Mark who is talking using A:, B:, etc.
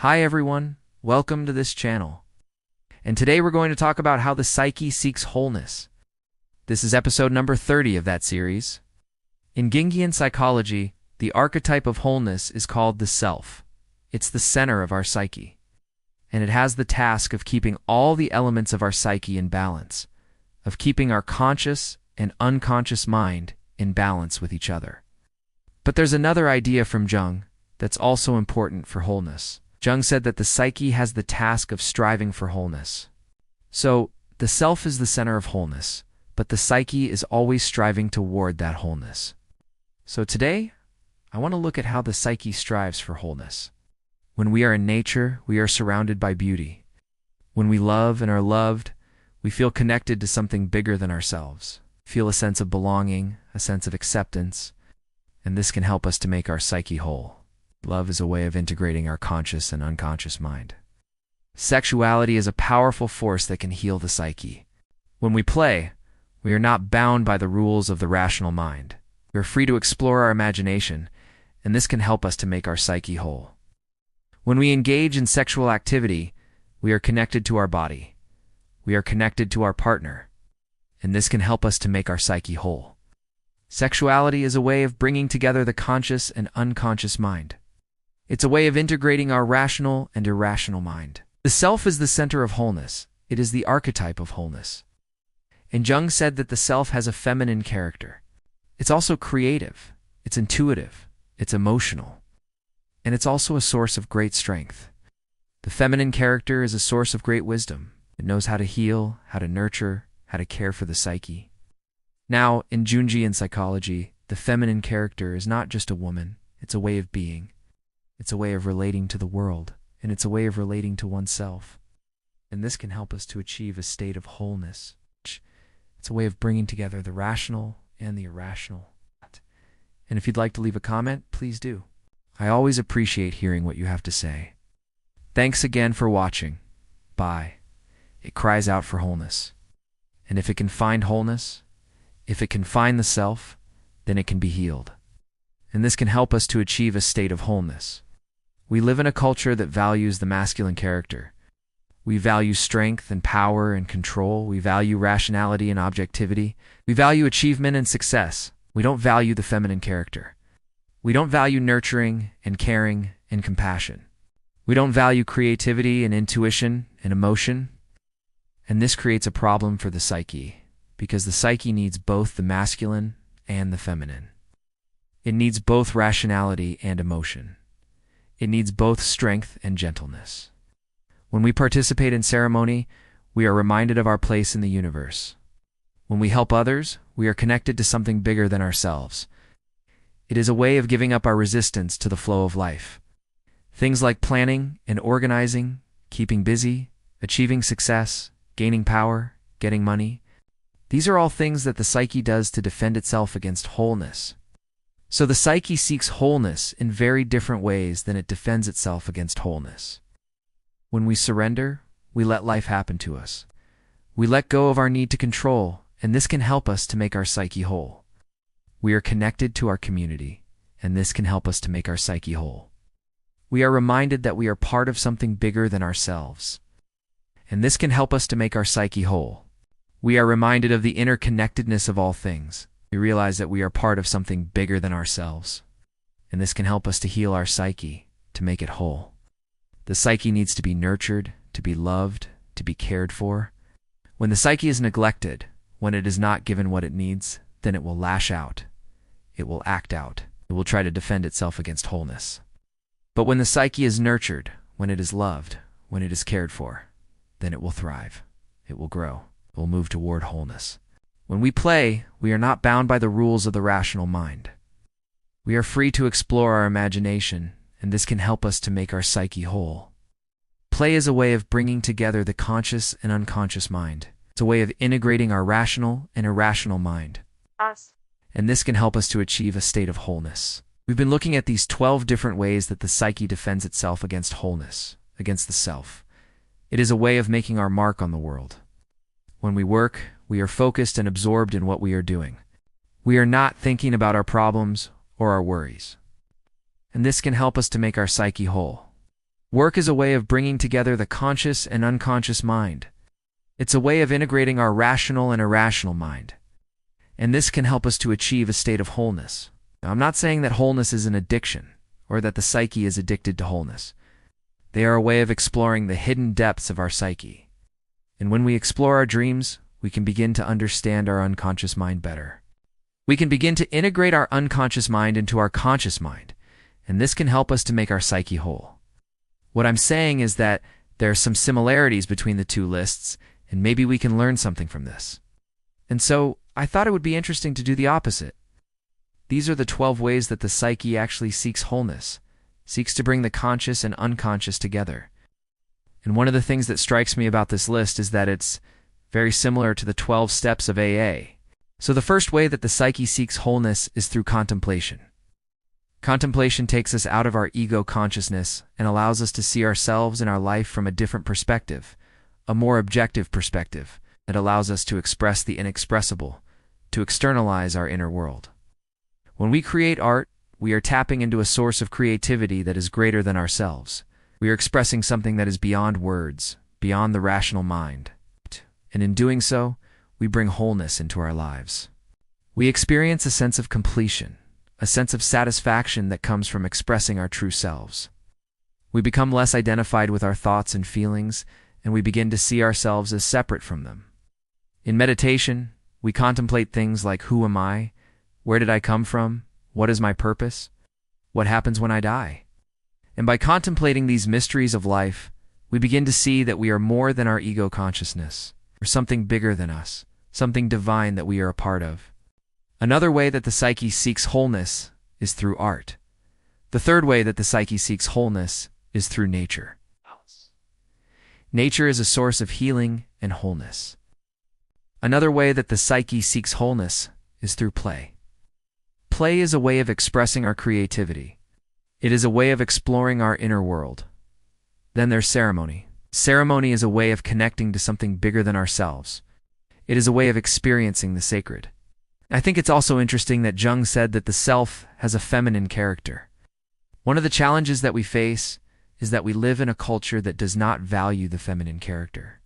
A: Hi everyone, welcome to this channel. And today we're going to talk about how the psyche seeks wholeness. This is episode number 30 of that series. In Jungian psychology, the archetype of wholeness is called the self. It's the center of our psyche. And it has the task of keeping all the elements of our psyche in balance, of keeping our conscious and unconscious mind in balance with each other. But there's another idea from Jung that's also important for wholeness. Jung said that the psyche has the task of striving for wholeness. So, the self is the center of wholeness, but the psyche is always striving toward that wholeness. So today, I want to look at how the psyche strives for wholeness. When we are in nature, we are surrounded by beauty. When we love and are loved, we feel connected to something bigger than ourselves, feel a sense of belonging, a sense of acceptance, and this can help us to make our psyche whole. Love is a way of integrating our conscious and unconscious mind. Sexuality is a powerful force that can heal the psyche. When we play, we are not bound by the rules of the rational mind. We are free to explore our imagination, and this can help us to make our psyche whole. When we engage in sexual activity, we are connected to our body. We are connected to our partner, and this can help us to make our psyche whole. Sexuality is a way of bringing together the conscious and unconscious mind. It's a way of integrating our rational and irrational mind. The self is the center of wholeness. It is the archetype of wholeness. And Jung said that the self has a feminine character. It's also creative, it's intuitive, it's emotional, and it's also a source of great strength. The feminine character is a source of great wisdom. It knows how to heal, how to nurture, how to care for the psyche. Now, in Jungian psychology, the feminine character is not just a woman, it's a way of being. It's a way of relating to the world, and it's a way of relating to oneself. And this can help us to achieve a state of wholeness. It's a way of bringing together the rational and the irrational. And if you'd like to leave a comment, please do. I always appreciate hearing what you have to say. Thanks again for watching. Bye. It cries out for wholeness. And if it can find wholeness, if it can find the self, then it can be healed. And this can help us to achieve a state of wholeness. We live in a culture that values the masculine character. We value strength and power and control. We value rationality and objectivity. We value achievement and success. We don't value the feminine character. We don't value nurturing and caring and compassion. We don't value creativity and intuition and emotion. And this creates a problem for the psyche, because the psyche needs both the masculine and the feminine. It needs both rationality and emotion. It needs both strength and gentleness. When we participate in ceremony, we are reminded of our place in the universe. When we help others, we are connected to something bigger than ourselves. It is a way of giving up our resistance to the flow of life. Things like planning and organizing, keeping busy, achieving success, gaining power, getting money. These are all things that the psyche does to defend itself against wholeness. So the psyche seeks wholeness in very different ways than it defends itself against wholeness. When we surrender, we let life happen to us. We let go of our need to control, and this can help us to make our psyche whole. We are connected to our community, and this can help us to make our psyche whole. We are reminded that we are part of something bigger than ourselves, and this can help us to make our psyche whole. We are reminded of the interconnectedness of all things. We realize that we are part of something bigger than ourselves, and this can help us to heal our psyche, to make it whole. The psyche needs to be nurtured, to be loved, to be cared for. When the psyche is neglected, when it is not given what it needs, then it will lash out. It will act out. It will try to defend itself against wholeness. But when the psyche is nurtured, when it is loved, when it is cared for, then it will thrive. It will grow. It will move toward wholeness. When we play, we are not bound by the rules of the rational mind. We are free to explore our imagination, and this can help us to make our psyche whole. Play is a way of bringing together the conscious and unconscious mind. It's a way of integrating our rational and irrational mind. And this can help us to achieve a state of wholeness. We've been looking at these 12 different ways that the psyche defends itself against wholeness, against the self. It is a way of making our mark on the world. When we work, we are focused and absorbed in what we are doing. We are not thinking about our problems or our worries. And this can help us to make our psyche whole. Work is a way of bringing together the conscious and unconscious mind. It's a way of integrating our rational and irrational mind. And this can help us to achieve a state of wholeness. Now, I'm not saying that wholeness is an addiction, or that the psyche is addicted to wholeness. They are a way of exploring the hidden depths of our psyche. And when we explore our dreams, we can begin to understand our unconscious mind better. We can begin to integrate our unconscious mind into our conscious mind, and this can help us to make our psyche whole. What I'm saying is that there are some similarities between the two lists, and maybe we can learn something from this. And so, I thought it would be interesting to do the opposite. These are the 12 ways that the psyche actually seeks wholeness, seeks to bring the conscious and unconscious together. And one of the things that strikes me about this list is that it's very similar to the 12 steps of AA. So the first way that the psyche seeks wholeness is through contemplation. Contemplation takes us out of our ego consciousness and allows us to see ourselves and our life from a different perspective, a more objective perspective that allows us to express the inexpressible, to externalize our inner world. When we create art, we are tapping into a source of creativity that is greater than ourselves. We are expressing something that is beyond words, beyond the rational mind. And in doing so, we bring wholeness into our lives. We experience a sense of completion, a sense of satisfaction that comes from expressing our true selves. We become less identified with our thoughts and feelings, and we begin to see ourselves as separate from them. In meditation, we contemplate things like, who am I? Where did I come from? What is my purpose? What happens when I die? And by contemplating these mysteries of life, we begin to see that we are more than our ego consciousness, or something bigger than us, something divine that we are a part of. Another way that the psyche seeks wholeness is through art. The third way that the psyche seeks wholeness is through nature. Nature is a source of healing and wholeness. Another way that the psyche seeks wholeness is through play. Play is a way of expressing our creativity. It is a way of exploring our inner world. Then there's ceremony. Ceremony is a way of connecting to something bigger than ourselves. It is a way of experiencing the sacred. I think it's also interesting that Jung said that the self has a feminine character. One of the challenges that we face is that we live in a culture that does not value the feminine character.